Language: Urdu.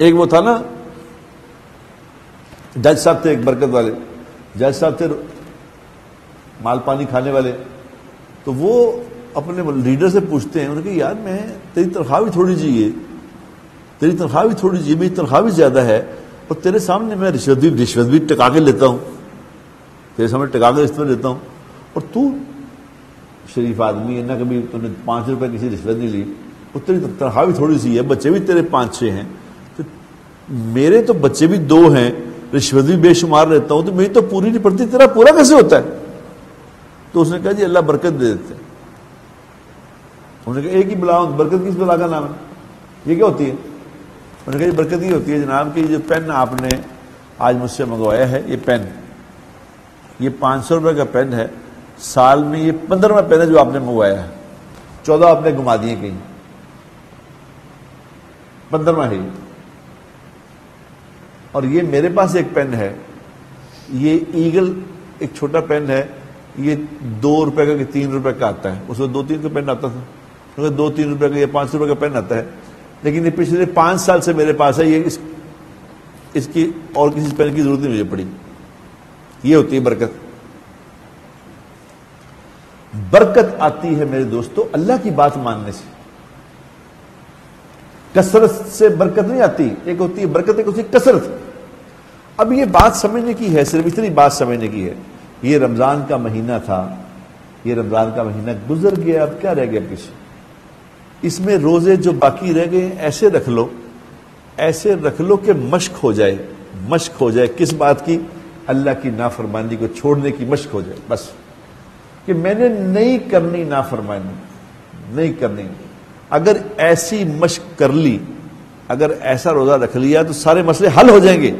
ایک وہ تھا نا جج صاحب تھے، ایک برکت والے جج صاحب تھے، مال پانی کھانے والے. تو وہ اپنے لیڈر سے پوچھتے ہیں، انہوں نے کہا یار میں تیری تنخواہ بھی تھوڑی چاہیے، تیری تنخواہ بھی تھوڑی چاہیے، میری تنخواہ بھی زیادہ ہے، اور تیرے سامنے میں رشوت بھی ٹکا کے لیتا ہوں، تیرے سامنے ٹکا کے رشوت لیتا ہوں، اور تو شریف آدمی ہے نا، کبھی تو نے 5 روپے کسی رشوت نہیں لی، اور تیری تنخواہ بھی تھوڑی سی ہے، بچے بھی تیرے 5-6 ہیں، تو میرے تو بچے بھی 2 ہیں، رشوت بھی بے شمار لیتا ہوں، تو میری تو پوری نہیں پڑتی، تیرا پورا کیسے ہوتا ہے؟ تو اس نے کہا جی اللہ برکت دے دیتے ہیں. انہوں نے کہا ایک ہی بلا، برکت کس بلا کا نام ہے، یہ کیا ہوتی ہے؟ انہوں نے کہا جی برکت یہ ہوتی ہے جناب کہ یہ پین آپ نے آج مجھ سے منگوایا ہے، یہ پین، یہ 500 روپے کا پین ہے، سال میں یہ 15واں پین ہے جو آپ نے منگوایا ہے، 14 آپ نے گما دیے کہیں، 15واں ہے. اور یہ میرے پاس ایک پین ہے، یہ ایگل ایک چھوٹا پین ہے، یہ 2 روپے کا کہ 3 روپے کا آتا ہے، اس میں 2-3 کا پین آتا تھا، 2-3 روپے کا یا 500 روپے کا پین آتا ہے، لیکن یہ پچھلے 5 سال سے میرے پاس ہے، یہ اس کی اور کسی پین کی ضرورت نہیں مجھے پڑی. یہ ہوتی ہے برکت. برکت آتی ہے میرے دوستو اللہ کی بات ماننے سے، کثرت سے برکت نہیں آتی. ایک ہوتی ہے برکت، ایک ہوتی ہے کثرت. اب یہ بات سمجھنے کی ہے، صرف اتنی بات سمجھنے کی ہے. یہ رمضان کا مہینہ تھا، یہ رمضان کا مہینہ گزر گیا، اب کیا رہ گیا پیچھے؟ اس میں روزے جو باقی رہ گئے ایسے رکھ لو، ایسے رکھ لو کہ مشق ہو جائے. مشق ہو جائے کس بات کی؟ اللہ کی نافرمانی کو چھوڑنے کی مشق ہو جائے. بس کہ میں نے نہیں کرنی نافرمانی، نہیں کرنی. اگر ایسی مشق کر لی، اگر ایسا روزہ رکھ لیا تو سارے مسئلے حل ہو جائیں گے.